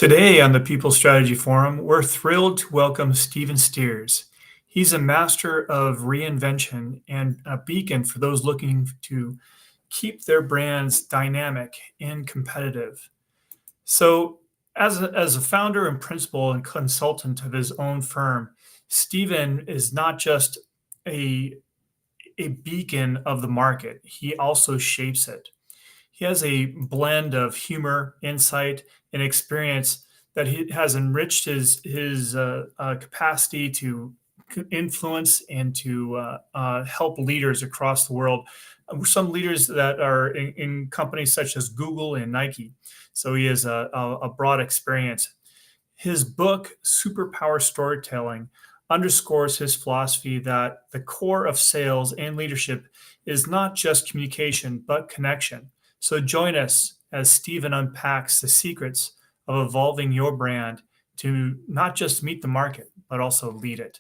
Today on the People Strategy Forum, we're thrilled to welcome Stephen Steers. He's a master of reinvention and a beacon for those looking to keep their brands dynamic and competitive. So, as a founder and principal and consultant of his own firm, Stephen is not just a, a beacon of the market, he also shapes it. He has a blend of humor, insight, and experience that he has enriched his capacity to influence and to help leaders across the world. Some leaders that are in companies such as Google and Nike. So he has a broad experience. His book, Superpower Storytelling, underscores his philosophy that the core of sales and leadership is not just communication, but connection. So join us as Stephen unpacks the secrets of evolving your brand to not just meet the market, but also lead it.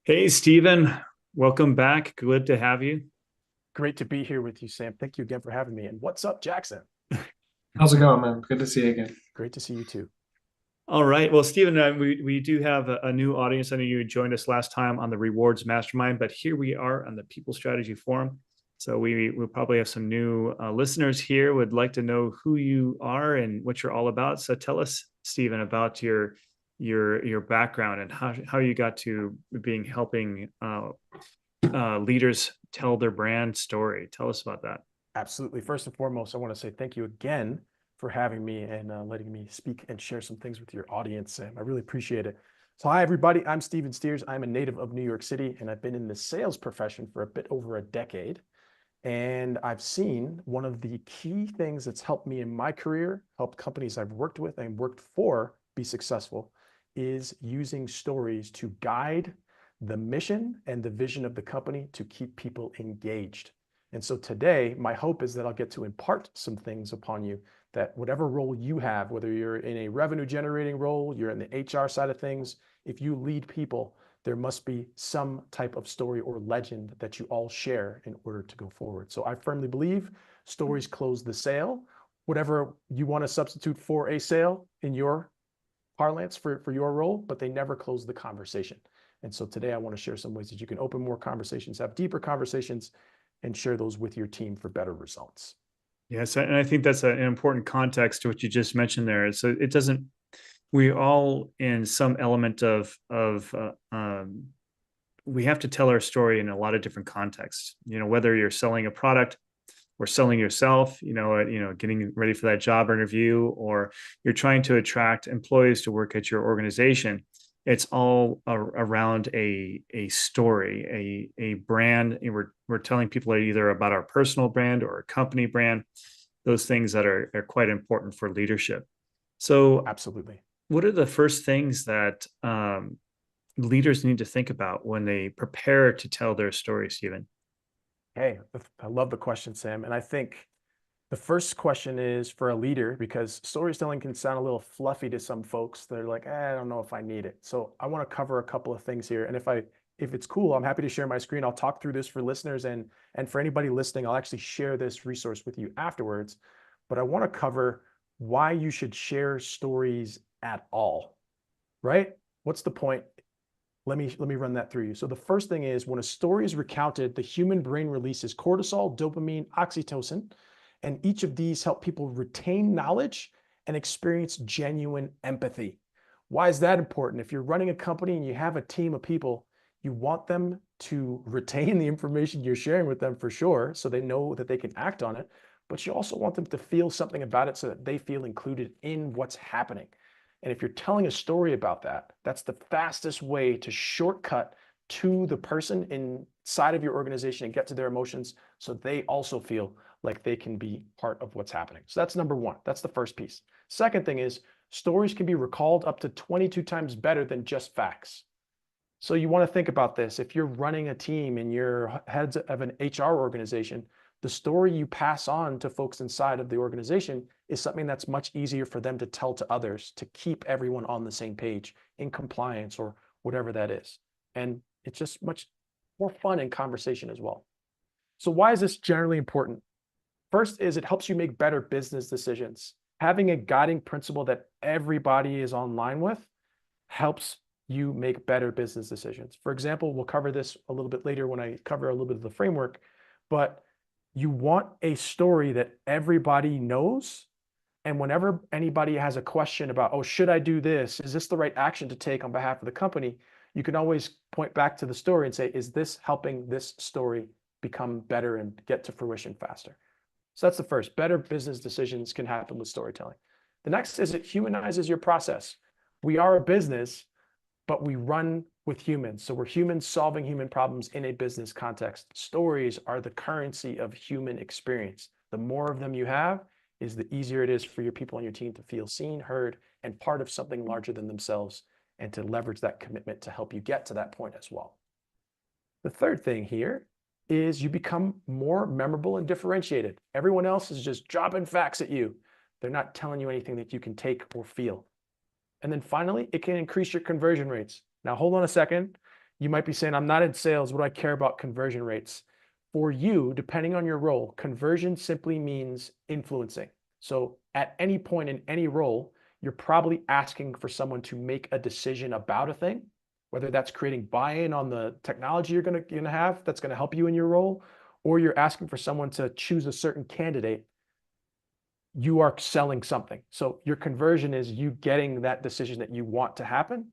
Hey, Stephen, welcome back. Good to have you. Great to be here with you, Sam. Thank you again for having me. And what's up, Jackson? How's it going, man? Good to see you again. Great to see you too. All right. Well, Stephen, we do have a new audience. I know you joined us last time on the Rewards Mastermind, but here we are on the People Strategy Forum. So we'll probably have some new listeners here. Would like to know who you are and what you're all about. So tell us, Stephen, about your background and how you got to being helping leaders tell their brand story. Tell us about that. Absolutely. First and foremost, I want to say thank you again for having me and letting me speak and share some things with your audience, Sam. I really appreciate it. So hi, everybody. I'm Stephen Steers. I'm a native of New York City, and I've been in the sales profession for a bit over a decade. And I've seen one of the key things that's helped me in my career, helped companies I've worked with and worked for be successful, is using stories to guide the mission and the vision of the company to keep people engaged. And so today, my hope is that I'll get to impart some things upon you that whatever role you have, whether you're in a revenue generating role, you're in the HR side of things, if you lead people, there must be some type of story or legend that you all share in order to go forward. So I firmly believe stories close the sale. Whatever you want to substitute for a sale in your parlance for your role, but they never close the conversation. And so today I want to share some ways that you can open more conversations, have deeper conversations, and share those with your team for better results. Yes, and I think that's an important context to what you just mentioned there. So it doesn't. We all in some element of we have to tell our story in a lot of different contexts. You know, whether you're selling a product or selling yourself, getting ready for that job interview, or you're trying to attract employees to work at your organization. It's all around a story, a brand. We're telling people either about our personal brand or a company brand, those things that are quite important for leadership. So absolutely. What are the first things that leaders need to think about when they prepare to tell their story, Stephen? Hey, I love the question, Sam. And I think the first question is for a leader, because storytelling can sound a little fluffy to some folks. They're like, I don't know if I need it. So I want to cover a couple of things here. And if it's cool, I'm happy to share my screen. I'll talk through this for listeners, and for anybody listening, I'll actually share this resource with you afterwards. But I want to cover why you should share stories at all, right? What's the point? Let me run that through you. So the first thing is, when a story is recounted, the human brain releases cortisol, dopamine, oxytocin, and each of these help people retain knowledge and experience genuine empathy. Why is that important? If you're running a company and you have a team of people, you want them to retain the information you're sharing with them for sure, so they know that they can act on it, but you also want them to feel something about it so that they feel included in what's happening. And if you're telling a story about that, that's the fastest way to shortcut to the person inside of your organization and get to their emotions so they also feel like they can be part of what's happening. So that's number one. That's the first piece. Second thing is, stories can be recalled up to 22 times better than just facts. So you want to think about this. If you're running a team and you're heads of an HR organization, the story you pass on to folks inside of the organization is something that's much easier for them to tell to others to keep everyone on the same page in compliance or whatever that is. And it's just much more fun in conversation as well. So why is this generally important? First is it helps you make better business decisions. having a guiding principle that everybody is online with helps you make better business decisions. For example, we'll cover this a little bit later when I cover a little bit of the framework, but you want a story that everybody knows. And whenever anybody has a question about, oh, should I do this? Is this the right action to take on behalf of the company? You can always point back to the story and say, is this helping this story become better and get to fruition faster? So that's the first. Better business decisions can happen with storytelling. The next is it humanizes your process. We are a business, but we run with humans. So we're humans solving human problems in a business context. Stories are the currency of human experience. The more of them you have, is the easier it is for your people on your team to feel seen, heard, and part of something larger than themselves, and to leverage that commitment to help you get to that point as well. The third thing here is you become more memorable and differentiated. Everyone else is just dropping facts at you. They're not telling you anything that you can take or feel. And then finally, it can increase your conversion rates. Now, hold on a second. You might be saying, I'm not in sales. What do I care about conversion rates? For you, depending on your role, conversion simply means influencing. So at any point in any role, you're probably asking for someone to make a decision about a thing, whether that's creating buy-in on the technology you're going to have that's going to help you in your role, or you're asking for someone to choose a certain candidate. You are selling something. So your conversion is you getting that decision that you want to happen.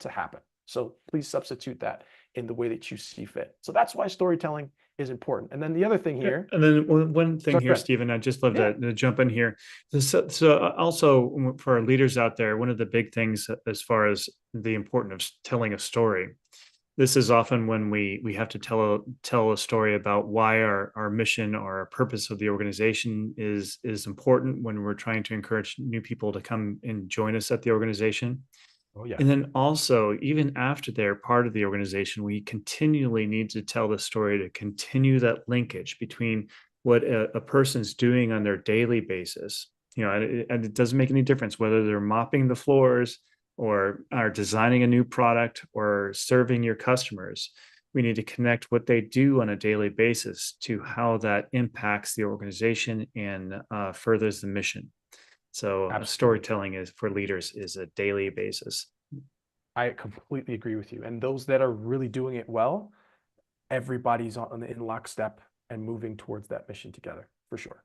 So please substitute that in the way that you see fit. So that's why storytelling is important. And then the other thing here. And then one thing Sorry, here, go ahead. Stephen, I'd just love to jump in here. So also for our leaders out there, one of the big things as far as the importance of telling a story, this is often when we have to tell a story about why our mission or our purpose of the organization is important when we're trying to encourage new people to come and join us at the organization. Oh, yeah. And then also, even after they're part of the organization, we continually need to tell the story to continue that linkage between what a person's doing on their daily basis. And it doesn't make any difference whether they're mopping the floors or are designing a new product or serving your customers. We need to connect what they do on a daily basis to how that impacts the organization and furthers the mission. So storytelling is for leaders is a daily basis. I completely agree with you. And those that are really doing it well, everybody's in lockstep and moving towards that mission together, for sure.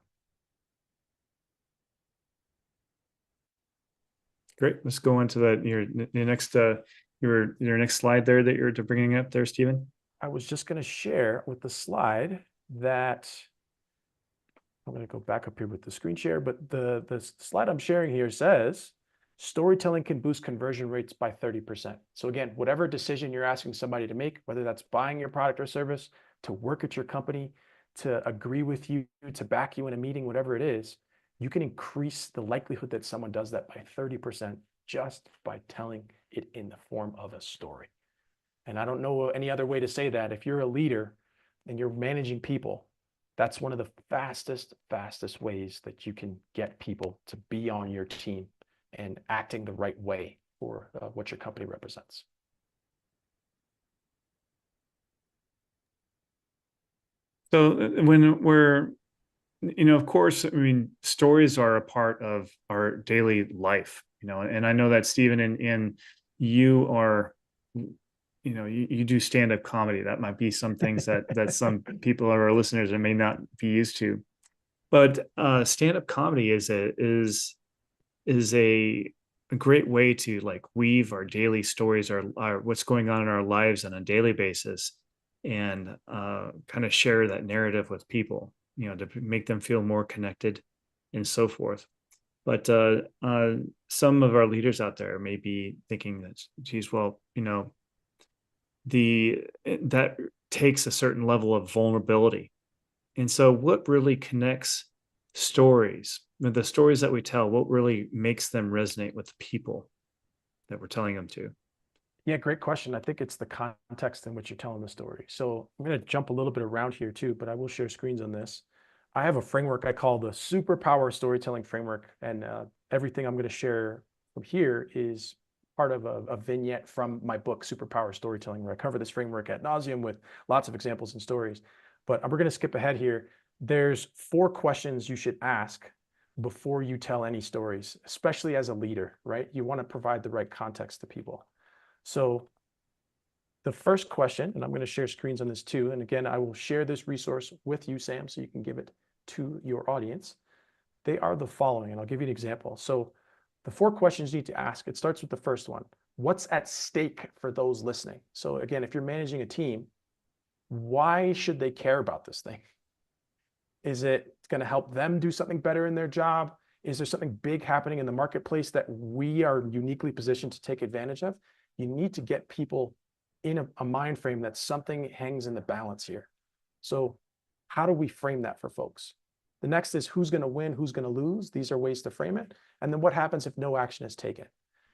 Great. Let's go on to your next slide there that you're bringing up there, Stephen. I was just going to share with the slide that I'm going to go back up here with the screen share, but the slide I'm sharing here says storytelling can boost conversion rates by 30%. So again, whatever decision you're asking somebody to make, whether that's buying your product or service, to work at your company, to agree with you, to back you in a meeting, whatever it is, you can increase the likelihood that someone does that by 30% just by telling it in the form of a story. And I don't know any other way to say that. If you're a leader and you're managing people, that's one of the fastest ways that you can get people to be on your team and acting the right way for what your company represents. So when we're, of course, I mean, stories are a part of our daily life, and I know that Stephen and you are, you do stand-up comedy. That might be some things that some people or our listeners may not be used to, but stand-up comedy is a great way to like weave our daily stories, our what's going on in our lives on a daily basis, and kind of share that narrative with people, to make them feel more connected and so forth. But some of our leaders out there may be thinking that, geez, well, that takes a certain level of vulnerability. And so what really connects stories, the stories that we tell, what really makes them resonate with the people that we're telling them to? Yeah, great question. I think it's the context in which you're telling the story. So I'm going to jump a little bit around here too, but I will share screens on this. I have a framework I call the superpower storytelling framework. And everything I'm going to share from here is part of a vignette from my book, Superpower Storytelling, where I cover this framework ad nauseum with lots of examples and stories. But we're going to skip ahead here. There's 4 questions you should ask before you tell any stories, especially as a leader, right? You want to provide the right context to people. So the first question, and I'm going to share screens on this too. And again, I will share this resource with you, Sam, so you can give it to your audience. They are the following, and I'll give you an example. So the 4 questions you need to ask, it starts with the first one. What's at stake for those listening? So again, if you're managing a team, why should they care about this thing? Is it going to help them do something better in their job? Is there something big happening in the marketplace that we are uniquely positioned to take advantage of? You need to get people in a mind frame that something hangs in the balance here. So how do we frame that for folks? The next is who's going to win, who's going to lose. These are ways to frame it. And then what happens if no action is taken?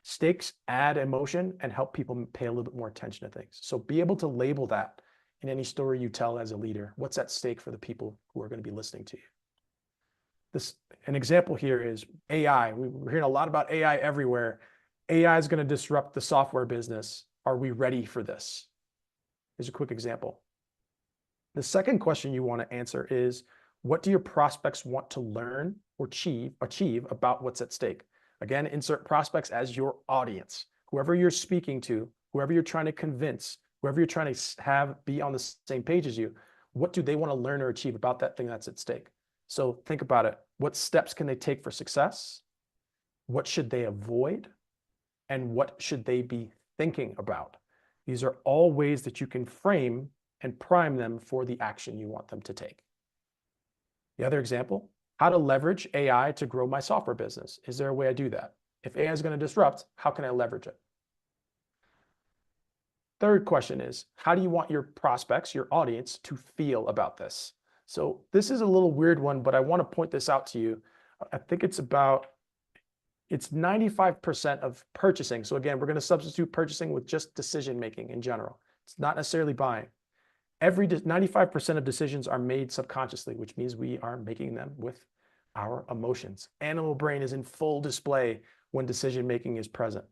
Stakes add emotion and help people pay a little bit more attention to things. So be able to label that in any story you tell as a leader. What's at stake for the people who are going to be listening to you? An example here is AI. We're hearing a lot about AI everywhere. AI is going to disrupt the software business. Are we ready for this? Here's a quick example. The second question you want to answer is, what do your prospects want to learn or achieve about what's at stake? Again, insert prospects as your audience. Whoever you're speaking to, whoever you're trying to convince, whoever you're trying to have be on the same page as you, what do they want to learn or achieve about that thing that's at stake? So think about it. What steps can they take for success? What should they avoid? And what should they be thinking about? These are all ways that you can frame and prime them for the action you want them to take. The other example, how to leverage AI to grow my software business. Is there a way I do that? If AI is going to disrupt, how can I leverage it? Third question is, how do you want your prospects, your audience, to feel about this? So this is a little weird one, but I want to point this out to you. I think it's 95% of purchasing. So again, we're going to substitute purchasing with just decision-making in general. It's not necessarily buying. 95% of decisions are made subconsciously, which means we are making them with our emotions. Animal brain is in full display when decision-making is present.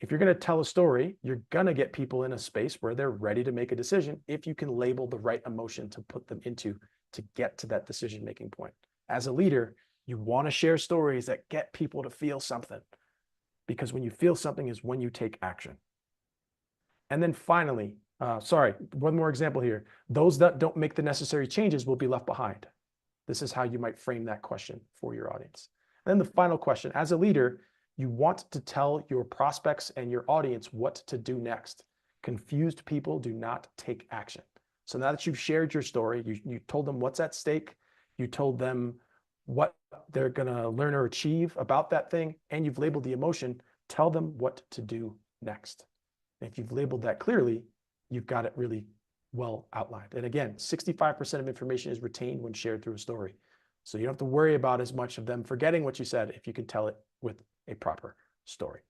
If you're going to tell a story, you're going to get people in a space where they're ready to make a decision if you can label the right emotion to put them into to get to that decision-making point. As a leader, you want to share stories that get people to feel something, because when you feel something is when you take action. And then finally, one more example here. Those that don't make the necessary changes will be left behind. This is how you might frame that question for your audience. And then the final question, as a leader, you want to tell your prospects and your audience what to do next. Confused people do not take action. So now that you've shared your story, you told them what's at stake, you told them what they're going to learn or achieve about that thing, and you've labeled the emotion, tell them what to do next. And if you've labeled that clearly, you've got it really well outlined. And again, 65% of information is retained when shared through a story. So you don't have to worry about as much of them forgetting what you said if you can tell it with a proper story.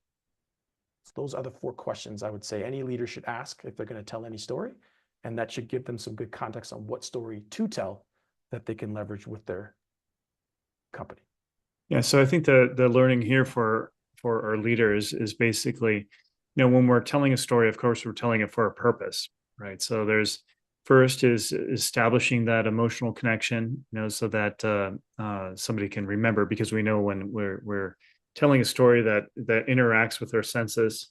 So those are the 4 questions I would say any leader should ask if they're going to tell any story. And that should give them some good context on what story to tell that they can leverage with their company. Yeah, so I think the learning here for our leaders is basically, when we're telling a story, of course, we're telling it for a purpose, right? So there's first is establishing that emotional connection, so that somebody can remember, because we know when we're telling a story that interacts with our senses,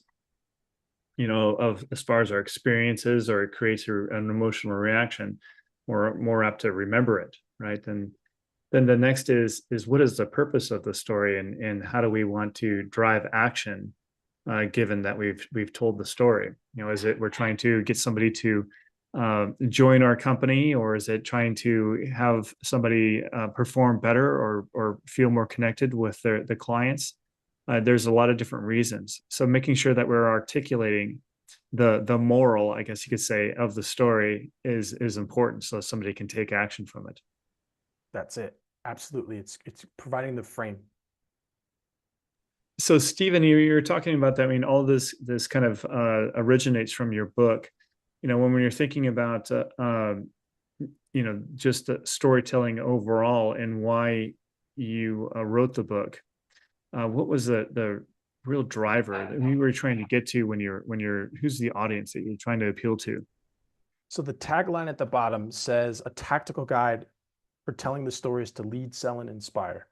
of as far as our experiences, or it creates an emotional reaction, we're more apt to remember it, right? And then the next is what is the purpose of the story, and how do we want to drive action, given that we've told the story? Is it we're trying to get somebody to join our company, or is it trying to have somebody perform better or feel more connected with the clients? There's a lot of different reasons. So making sure that we're articulating the moral, I guess you could say, of the story is important, so somebody can take action from it. That's it. Absolutely. It's providing the frame. So Stephen, you're talking about that. I mean, all this kind of originates from your book. When you're thinking about just storytelling overall and why you wrote the book, what was the real driver that you were trying to get to when you're who's the audience that you're trying to appeal to? So the tagline at the bottom says, a tactical guide for telling the stories to lead, sell, and inspire.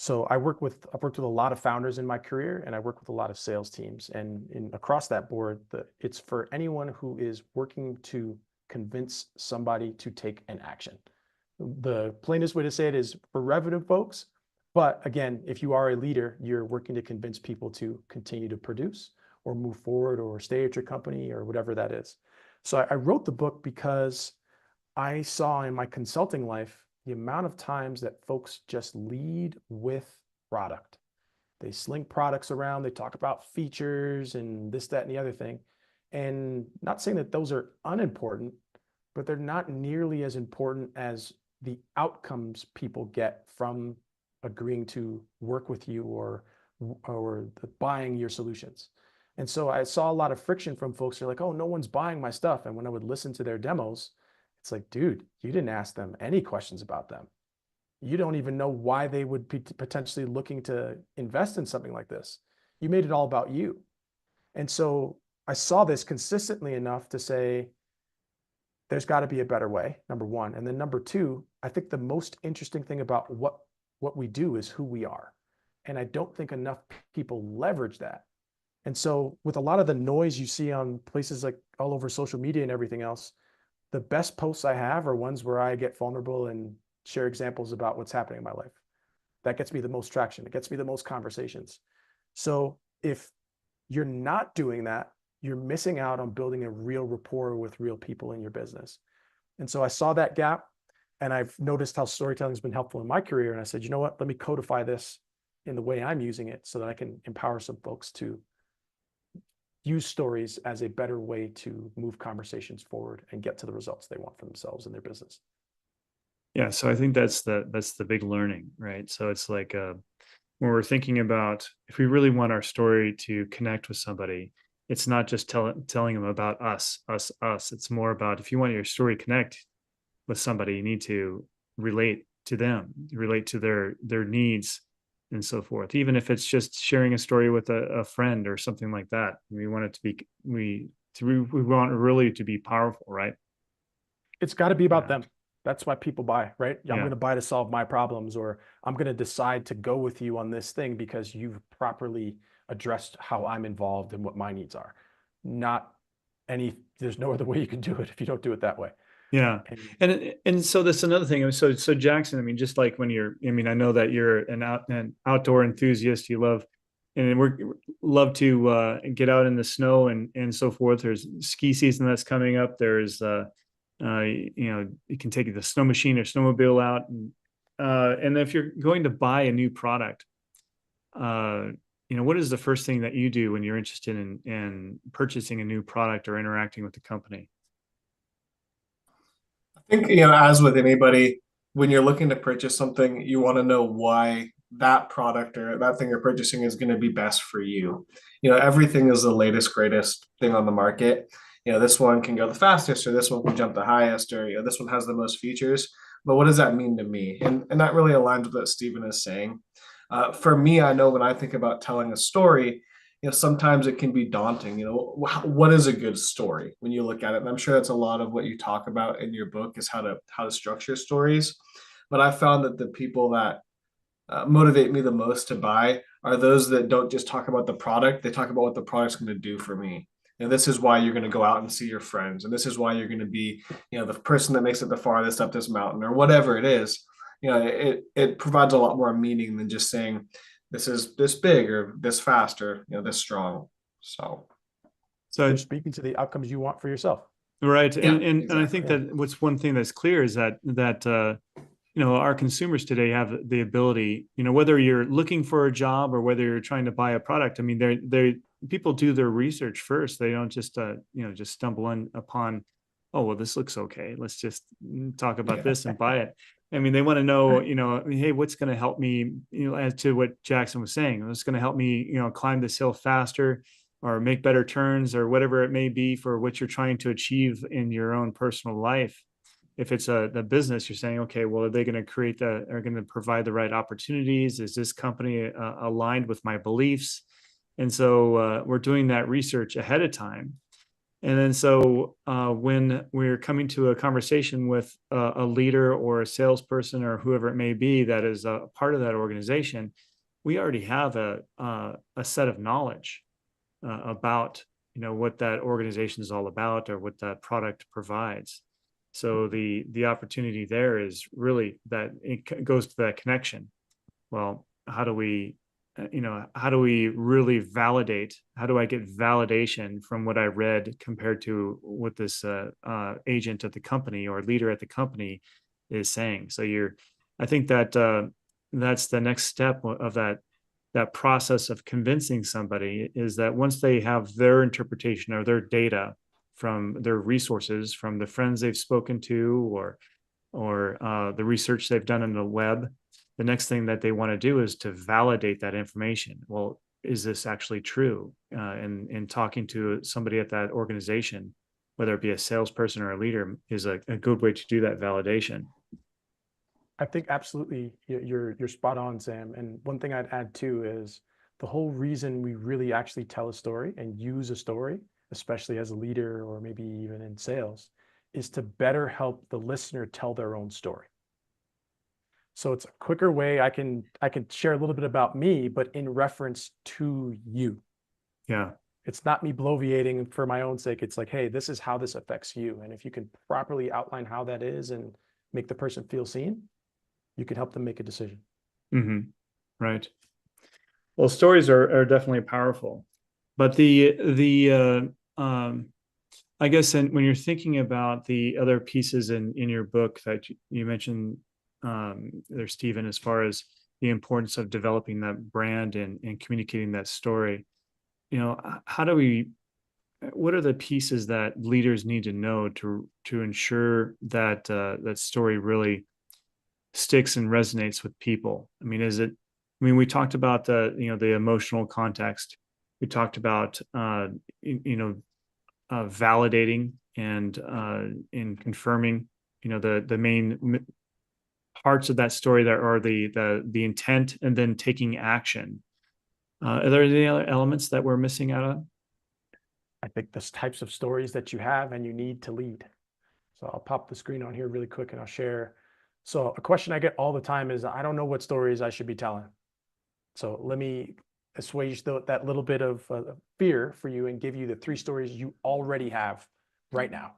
So I've worked with a lot of founders in my career, and I work with a lot of sales teams. And across that board, it's for anyone who is working to convince somebody to take an action. The plainest way to say it is for revenue folks. But again, if you are a leader, you're working to convince people to continue to produce or move forward or stay at your company or whatever that is. So I wrote the book because I saw in my consulting life the amount of times that folks just lead with product. They sling products around, they talk about features and this, that, and the other thing. And not saying that those are unimportant, but they're not nearly as important as the outcomes people get from agreeing to work with you or buying your solutions. And so I saw a lot of friction from folks who are like, oh, no one's buying my stuff. And when I would listen to their demos, it's like, dude, you didn't ask them any questions about them. You don't even know why they would be potentially looking to invest in something like this. You made it all about you. And so I saw this consistently enough to say, there's got to be a better way, number one. And then number two, I think the most interesting thing about what we do is who we are. And I don't think enough people leverage that. And so with a lot of the noise you see on places like all over social media and everything else, the best posts I have are ones where I get vulnerable and share examples about what's happening in my life. That gets me the most traction. It gets me the most conversations. So if you're not doing that, you're missing out on building a real rapport with real people in your business. And so I saw that gap, and I've noticed how storytelling has been helpful in my career. And I said, you know what, let me codify this in the way I'm using it so that I can empower some folks to use stories as a better way to move conversations forward and get to the results they want for themselves and their business. Yeah, so I think that's the big learning, right? So it's like when we're thinking about if we really want our story to connect with somebody, it's not just telling them about us, us, us. It's more about if you want your story to connect with somebody, you need to relate to them, relate to their needs and so forth. Even if it's just sharing a story with a friend or something like that, we want it to be we want it really to be powerful, right? It's got to be about Yeah. them. That's why people buy, right? I'm Yeah. going to buy to solve my problems, or I'm going to decide to go with you on this thing because you've properly addressed how I'm involved and what my needs are. Not there's no other way you can do it if you don't do it that way. Yeah. And so that's another thing. So Jackson, I mean, just like when I know that you're an outdoor enthusiast, you love, and love to get out in the snow and so forth. There's ski season that's coming up. There's you can take the snow machine or snowmobile out, and if you're going to buy a new product, what is the first thing that you do when you're interested in purchasing a new product or interacting with the company? I think, as with anybody, when you're looking to purchase something, you want to know why that product or that thing you're purchasing is going to be best for you. Everything is the latest, greatest thing on the market. This one can go the fastest, or this one can jump the highest, or this one has the most features. But what does that mean to me? And that really aligns with what Stephen is saying. For me, I know when I think about telling a story, sometimes it can be daunting. What is a good story when you look at it? And I'm sure that's a lot of what you talk about in your book is how to structure stories. But I found that the people that motivate me the most to buy are those that don't just talk about the product; they talk about what the product's going to do for me. This is why you're going to go out and see your friends, and this is why you're going to be, the person that makes it the farthest up this mountain, or whatever it is. It provides a lot more meaning than just saying this is this big or this fast or this strong. So You're speaking to the outcomes you want for yourself. Right. Yeah, and I exactly. think that what's one thing that's clear is that our consumers today have the ability, whether you're looking for a job or whether you're trying to buy a product. I mean, they people do their research first. They don't just just stumble upon, oh, well, this looks okay, let's just talk about this and buy it. I mean, they want to know, hey, what's going to help me, as to what Jackson was saying, what's going to help me, climb this hill faster or make better turns or whatever it may be for what you're trying to achieve in your own personal life. If it's the business, you're saying, okay, well, are they going to are going to provide the right opportunities? Is this company aligned with my beliefs? And so we're doing that research ahead of time. And then so when we're coming to a conversation with a leader or a salesperson or whoever it may be that is a part of that organization, we already have a set of knowledge about what that organization is all about or what that product provides. So the opportunity there is really that it goes to that connection. Well, how do we how do we really validate, how do I get validation from what I read compared to what this agent at the company or leader at the company is saying? So I think that that's the next step of that process of convincing somebody, is that once they have their interpretation or their data from their resources, from the friends they've spoken to, or the research they've done on the web, the next thing that they want to do is to validate that information. Well, is this actually true? And talking to somebody at that organization, whether it be a salesperson or a leader, is a good way to do that validation. I think absolutely you're spot on, Sam. And one thing I'd add too is the whole reason we really actually tell a story and use a story, especially as a leader or maybe even in sales, is to better help the listener tell their own story. So it's a quicker way I can share a little bit about me, but in reference to you. Yeah. It's not me bloviating for my own sake. It's like, hey, this is how this affects you. And if you can properly outline how that is and make the person feel seen, you can help them make a decision. Mm-hmm. Right. Well, stories are definitely powerful, but I guess when you're thinking about the other pieces in your book that you mentioned there, Stephen, as far as the importance of developing that brand and communicating that story, what are the pieces that leaders need to know to ensure that that story really sticks and resonates with people? I mean, we talked about the emotional context. We talked about, validating and in confirming, the main parts of that story that are the intent, and then taking action. Are there any other elements that we're missing out on? I think the types of stories that you have and you need to lead. So I'll pop the screen on here really quick and I'll share. So a question I get all the time is, I don't know what stories I should be telling. So let me assuage that little bit of fear for you and give you the 3 stories you already have right now.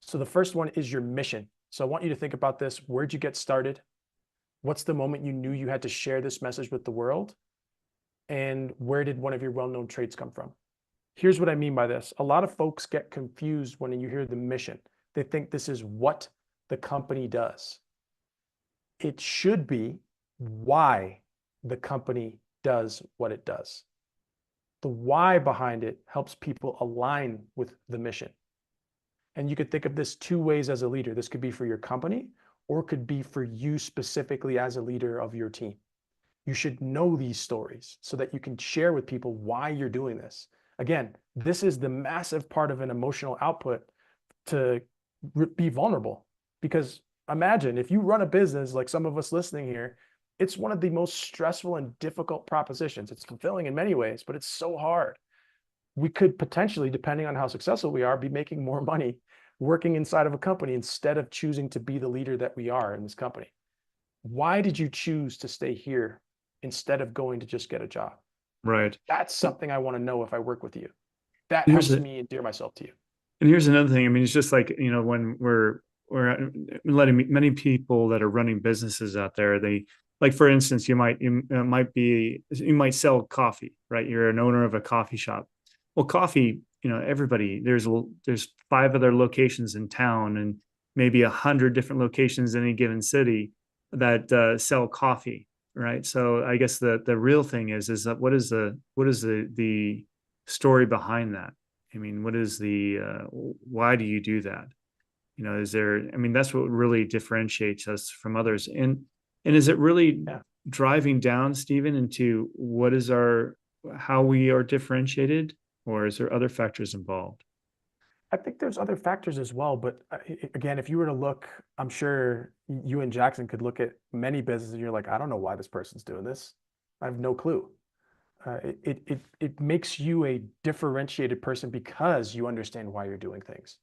So the first one is your mission. So I want you to think about this. Where'd you get started? What's the moment you knew you had to share this message with the world? And where did one of your well-known traits come from? Here's what I mean by this. A lot of folks get confused when you hear the mission. They think this is what the company does. It should be why the company does what it does. The why behind it helps people align with the mission. And you could think of this 2 ways as a leader. This could be for your company, or it could be for you specifically as a leader of your team. You should know these stories so that you can share with people why you're doing this. Again, this is the massive part of an emotional output to be vulnerable. Because imagine if you run a business like some of us listening here, it's one of the most stressful and difficult propositions. It's fulfilling in many ways, but it's so hard. We could potentially, depending on how successful we are, be making more money working inside of a company instead of choosing to be the leader that we are in this company. Why did you choose to stay here instead of going to just get a job? Right. That's something I want to know if I work with you. That Here's helps the- me endear myself to you. And here's another thing. I mean, it's just like, when we're letting many people that are running businesses out there, like, for instance, you might sell coffee, right? You're an owner of a coffee shop. Well, coffee, everybody, there's 5 other locations in town and maybe 100 different locations in any given city that sell coffee, right? So I guess the real thing is that what is the story behind that? I mean, what is why do you do that? That's what really differentiates us from others. And is it really driving down, Stephen, into how we are differentiated, or is there other factors involved? I think there's other factors as well, but again, if you were to look, I'm sure you and Jackson could look at many businesses and you're like, I don't know why this person's doing this. I have no clue. It makes you a differentiated person because you understand why you're doing things.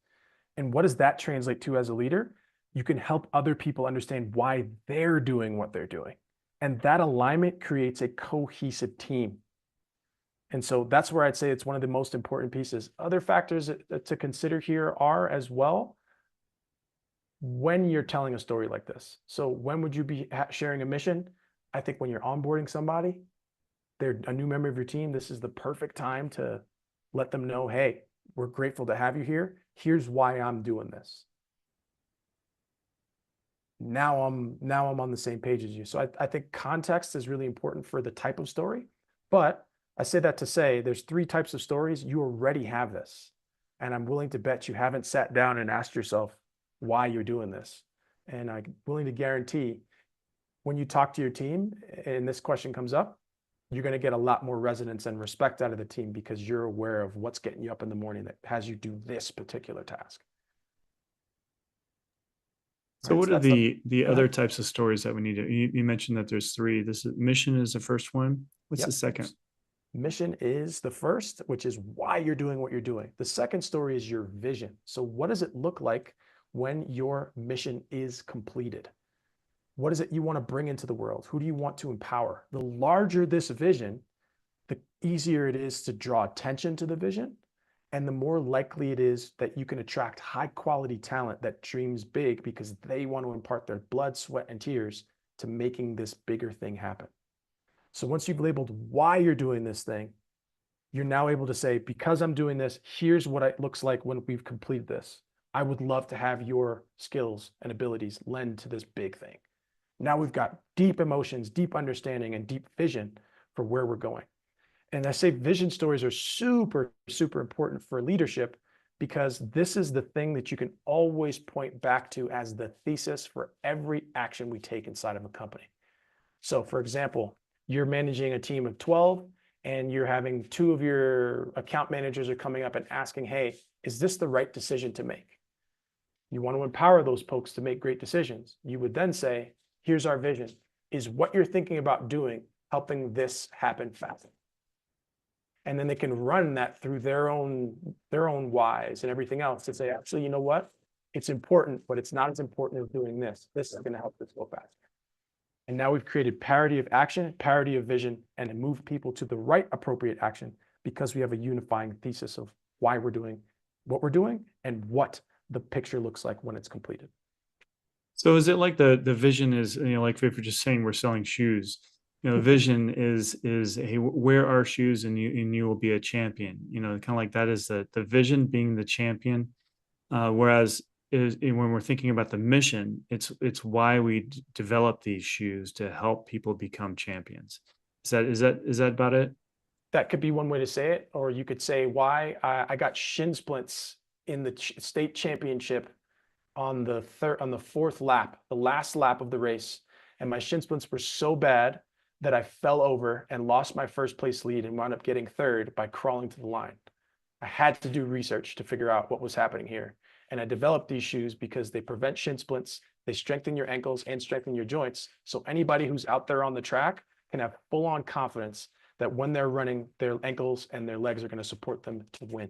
And what does that translate to as a leader? You can help other people understand why they're doing what they're doing. And that alignment creates a cohesive team. And so that's where I'd say it's one of the most important pieces. Other factors to consider here are as well, when you're telling a story like this. So when would you be sharing a mission? I think when you're onboarding somebody, they're a new member of your team, this is the perfect time to let them know, hey, we're grateful to have you here. Here's why I'm doing this. Now I'm on the same page as you. So I think context is really important for the type of story. But I say that to say there's 3 types of stories. You already have this. And I'm willing to bet you haven't sat down and asked yourself why you're doing this. And I'm willing to guarantee when you talk to your team and this question comes up, you're going to get a lot more resonance and respect out of the team because you're aware of what's getting you up in the morning that has you do this particular task. So Right, what so are that's the go other ahead. types of stories that we need to, you mentioned that there's 3. This is mission is the first one. What's the Yep. second? Mission is the first, which is why you're doing what you're doing. The second story is your vision. So what does it look like when your mission is completed? What is it you want to bring into the world? Who do you want to empower? The larger this vision, the easier it is to draw attention to the vision, and the more likely it is that you can attract high quality talent that dreams big because they want to impart their blood, sweat, and tears to making this bigger thing happen. So once you've labeled why you're doing this thing, you're now able to say, because I'm doing this, here's what it looks like when we've completed this. I would love to have your skills and abilities lend to this big thing. Now we've got deep emotions, deep understanding, and deep vision for where we're going. And I say vision stories are super, super important for leadership because this is the thing that you can always point back to as the thesis for every action we take inside of a company. So for example, you're managing a team of 12 and you're having 2 of your account managers are coming up and asking, hey, is this the right decision to make? You want to empower those folks to make great decisions. You would then say, here's our vision. Is what you're thinking about doing helping this happen fast? And then they can run that through their own whys and everything else to say, actually, you know what? It's important, but it's not as important as doing this. This is going to help this go faster. And now we've created parity of action, parity of vision, and move people to the right appropriate action because we have a unifying thesis of why we're doing what we're doing and what the picture looks like when it's completed. So is it like the vision is, like if we're just saying we're selling shoes, the vision is hey, wear our shoes and you will be a champion, kind of like that is the vision being the champion. Whereas when we're thinking about the mission, it's why we develop these shoes to help people become champions. Is that about it? That could be one way to say it, or you could say why I got shin splints in the state championship on the 4th lap, the last lap of the race, and my shin splints were so bad that I fell over and lost my first place lead and wound up getting 3rd by crawling to the line. I had to do research to figure out what was happening here. And I developed these shoes because they prevent shin splints, they strengthen your ankles and strengthen your joints. So anybody who's out there on the track can have full-on confidence that when they're running, their ankles and their legs are going to support them to win.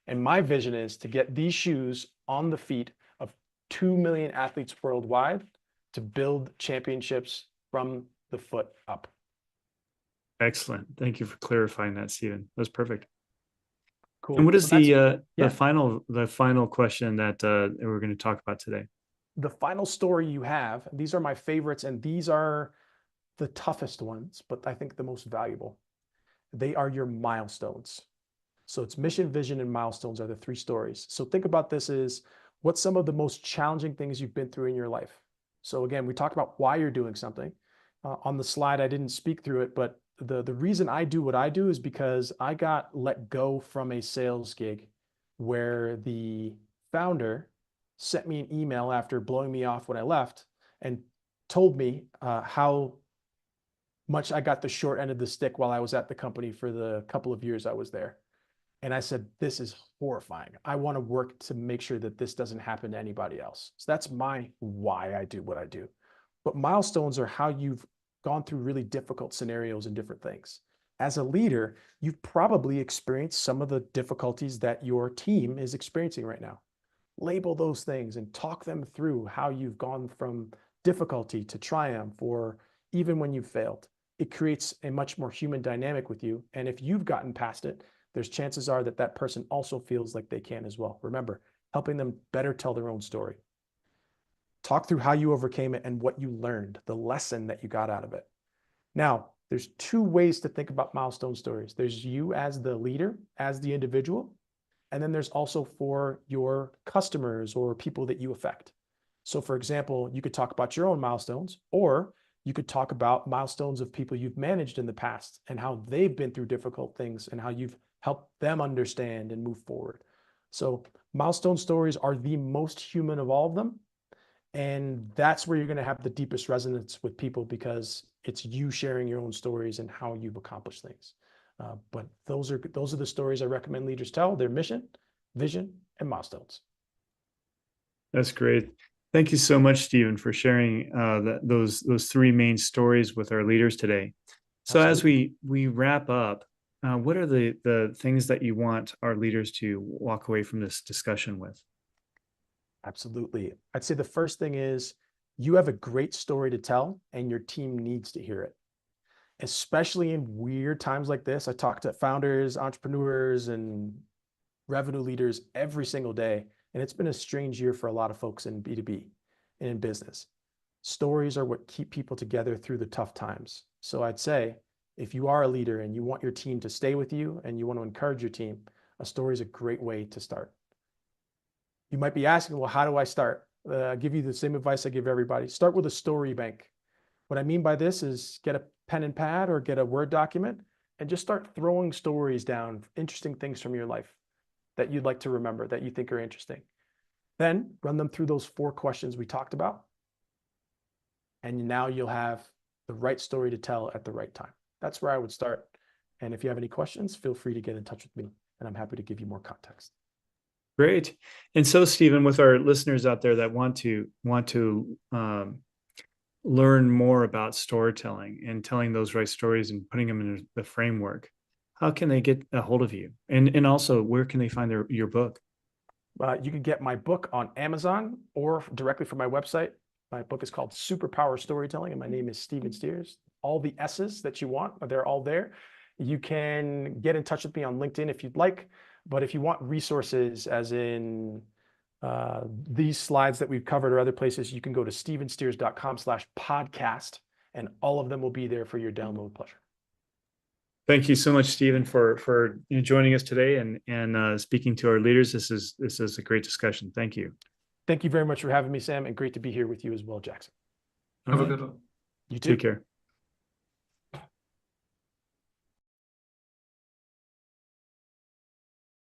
And my vision is to get these shoes on the feet of 2 million athletes worldwide to build championships from the foot up. Excellent. Thank you for clarifying that, Stephen. That's perfect. Cool. And what is So that's- the final question that we're going to talk about today? The final story you have, these are my favorites, and these are the toughest ones, but I think the most valuable. They are your milestones. So it's mission, vision, and milestones are the 3 stories. So think about this as what's some of the most challenging things you've been through in your life. So again, we talked about why you're doing something. On the slide, I didn't speak through it, but the reason I do what I do is because I got let go from a sales gig where the founder sent me an email after blowing me off when I left and told me how much I got the short end of the stick while I was at the company for the couple of years I was there. And I said, this is horrifying. I want to work to make sure that this doesn't happen to anybody else. So that's my why I do what I do. But milestones are how you've gone through really difficult scenarios and different things. As a leader, you've probably experienced some of the difficulties that your team is experiencing right now. Label those things and talk them through how you've gone from difficulty to triumph, or even when you've failed. It creates a much more human dynamic with you. And if you've gotten past it, there's chances are that that person also feels like they can as well. Remember, helping them better tell their own story. Talk through how you overcame it and what you learned, the lesson that you got out of it. Now, there's two ways to think about milestone stories. There's you as the leader, as the individual, and then there's also for your customers or people that you affect. So for example, you could talk about your own milestones, or you could talk about milestones of people you've managed in the past and how they've been through difficult things and how you've helped them understand and move forward. So milestone stories are the most human of all of them. And that's where you're going to have the deepest resonance with people, because it's you sharing your own stories and how you've accomplished things. But those are the stories I recommend leaders tell: their mission, vision, and milestones. That's great. Thank you so much, Stephen, for sharing those three main stories with our leaders today. So Absolutely. as we wrap up, what are the things that you want our leaders to walk away from this discussion with? Absolutely. I'd say the first thing is you have a great story to tell and your team needs to hear it. Especially in weird times like this, I talk to founders, entrepreneurs, and revenue leaders every single day. And it's been a strange year for a lot of folks in B2B and in business. Stories are what keep people together through the tough times. So I'd say if you are a leader and you want your team to stay with you and you want to encourage your team, a story is a great way to start. You might be asking, well, how do I start? I'll give you the same advice I give everybody. Start with a story bank. What I mean by this is get a pen and pad or get a Word document and just start throwing stories down, interesting things from your life that you'd like to remember, that you think are interesting. Then run them through those 4 questions we talked about. And now you'll have the right story to tell at the right time. That's where I would start. And if you have any questions, feel free to get in touch with me, and I'm happy to give you more context. Great. And so, Stephen, with our listeners out there that want to learn more about storytelling and telling those right stories and putting them in the framework, how can they get a hold of you? And also, where can they find your book? You can get my book on Amazon or directly from my website. My book is called Superpower Storytelling, and my name is Stephen Steers. All the S's that you want, they're all there. You can get in touch with me on LinkedIn if you'd like. But if you want resources, as in these slides that we've covered or other places, you can go to stephensteers.com/podcast, and all of them will be there for your download pleasure. Thank you so much, Stephen, for joining us today and speaking to our leaders. This is a great discussion. Thank you. Thank you very much for having me, Sam, and great to be here with you as well, Jackson. Have a good one. You too. Take care.